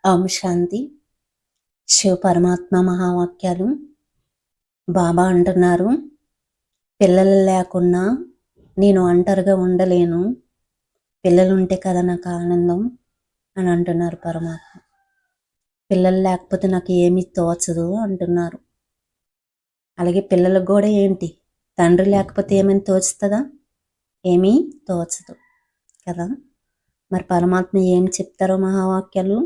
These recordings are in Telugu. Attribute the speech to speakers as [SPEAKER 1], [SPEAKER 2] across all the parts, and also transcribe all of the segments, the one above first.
[SPEAKER 1] ఓం శాంతి. శివ పరమాత్మ మహావాక్యాలు. బాబా అంటున్నారు, పిల్లలు లేకున్నా నేను ఒంటరిగా ఉండలేను, పిల్లలుంటే కదా నాకు ఆనందం అని అంటున్నారు పరమాత్మ. పిల్లలు లేకపోతే నాకు ఏమీ తోచదు అంటున్నారు. అలాగే పిల్లలకు కూడా ఏంటి, తండ్రి లేకపోతే ఏమైనా తోచుతుందా? ఏమీ తోచదు కదా. మరి పరమాత్మ ఏం చెప్తారో మహావాక్యాలు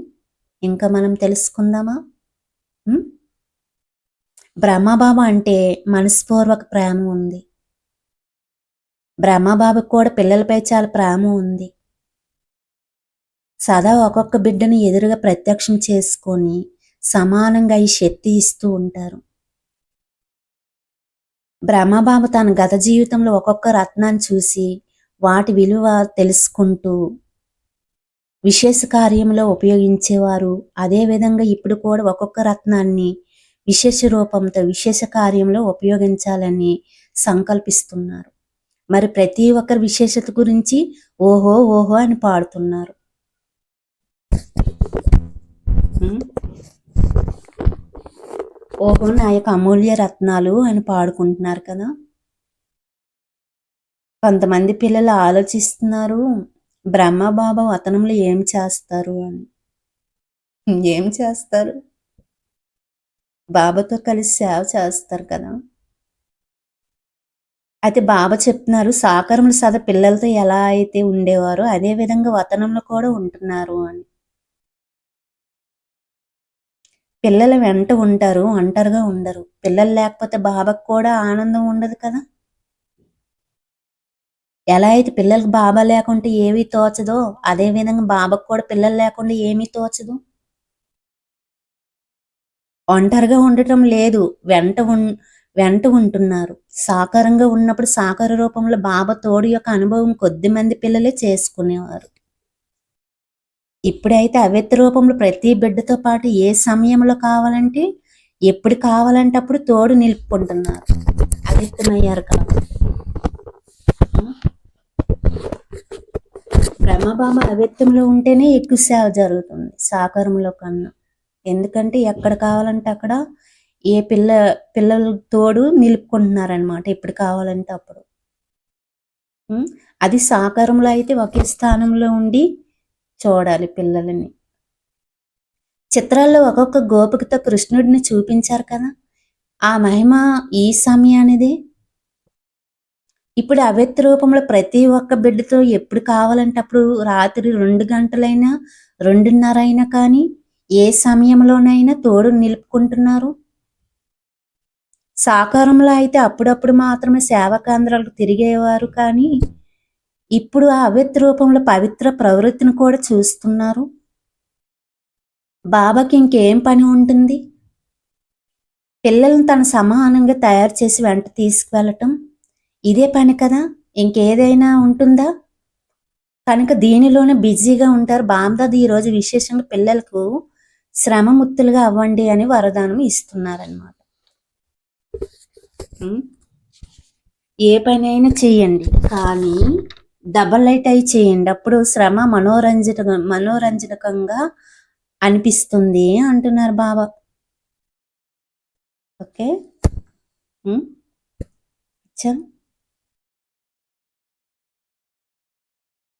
[SPEAKER 1] ఇంకా మనం తెలుసుకుందామా? బ్రహ్మబాబా అంటే మనస్పూర్వక ప్రేమ ఉంది. బ్రహ్మబాబాకు కూడా పిల్లలపై చాలా ప్రేమ ఉంది. సదా ఒక్కొక్క బిడ్డను ఎదురుగా ప్రత్యక్షం చేసుకొని సమానంగా ఈ శక్తి ఇస్తూ ఉంటారు. బ్రహ్మబాబా తన గత జీవితంలో ఒక్కొక్క రత్నాన్ని చూసి వాటి విలువ తెలుసుకుంటూ విశేష కార్యంలో ఉపయోగించేవారు. అదేవిధంగా ఇప్పుడు కూడా ఒక్కొక్క రత్నాన్ని విశేష రూపంతో విశేష కార్యంలో ఉపయోగించాలని సంకల్పిస్తున్నారు. మరి ప్రతి ఒక్కరి విశేషత గురించి ఓహో ఓహో అని పాడుతున్నారు. ఓహో నా యొక్క అమూల్య రత్నాలు అని పాడుకుంటున్నారు కదా. కొంతమంది పిల్లలు ఆలోచిస్తున్నారు, బ్రహ్మబాబా వతనంలో ఏం చేస్తారు అని. ఏం చేస్తారు? బాబాతో కలిసి సేవ చేస్తారు కదా. అయితే బాబా చెప్తున్నారు, సాకారములు సదా పిల్లలతో ఎలా అయితే ఉండేవారో అదే విధంగా వతనంలో కూడా ఉంటున్నారు అని. పిల్లల వెంట ఉంటారు, ఒంటరిగా ఉండరు. పిల్లలు లేకపోతే బాబాకు కూడా ఆనందం ఉండదు కదా. ఎలా అయితే పిల్లలకు బాబా లేకుంటే ఏమీ తోచదో అదే విధంగా బాబాకు కూడా పిల్లలు లేకుండా ఏమీ తోచదు. ఒంటరిగా ఉండటం లేదు, వెంట ఉంటున్నారు. సాకారంగా ఉన్నప్పుడు సాకార రూపంలో బాబా తోడు యొక్క అనుభవం కొద్ది మంది పిల్లలే చేసుకునేవారు. ఇప్పుడైతే అవ్యక్త రూపంలో ప్రతి బిడ్డతో పాటు ఏ సమయంలో కావాలంటే ఎప్పుడు కావాలంటే అప్పుడు తోడు నిలుపుకుంటున్నారు. అవ్యక్తమయ్యారు కాబట్టి బ్రహ్మబాబా అవ్యక్తంలో ఉంటేనే ఎక్కువ సేవ జరుగుతుంది సాకారంలో కన్నా. ఎందుకంటే ఎక్కడ కావాలంటే అక్కడ ఏ పిల్లల తోడు నిలుపుకుంటున్నారనమాట ఎప్పుడు కావాలంటే అప్పుడు. అది సాకారంలో అయితే ఒకే స్థానంలో ఉండి చూడాలి పిల్లలని. చిత్రాల్లో ఒక్కొక్క గోపికతో కృష్ణుడిని చూపించారు కదా, ఆ మహిమ ఈ సమయానిదే. ఇప్పుడు అవ్యక్త రూపంలో ప్రతి ఒక్క బిడ్డతో ఎప్పుడు కావాలంటే అప్పుడు రాత్రి 2 గంటలైనా 2:30 అయినా కానీ ఏ సమయంలోనైనా తోడు నిలుపుకుంటున్నారు. సాకారంలో అయితే అప్పుడప్పుడు మాత్రమే సేవా కేంద్రాలకు తిరిగేవారు, కానీ ఇప్పుడు ఆ అవ్యక్త రూపంలో పవిత్ర ప్రవృత్తిని కూడా చూస్తున్నారు. బాబాకి ఇంకేం పని ఉంటుంది? పిల్లలను తన సమానంగా తయారు చేసి వెంట తీసుకువెళ్ళటం ఇదే పని కదా, ఇంకేదైనా ఉంటుందా? కనుక దీనిలోనే బిజీగా ఉంటారు. బామ్దాద్ ఈరోజు విశేషంగా పిల్లలకు శ్రమముక్తులుగా అవ్వండి అని వరదానం ఇస్తున్నారనమాట. ఏ పని అయినా చేయండి, కానీ డబల్ లైట్ అయి చేయండి, అప్పుడు శ్రమ మనోరంజనకంగా అనిపిస్తుంది అంటున్నారు బాబా. ఓకే.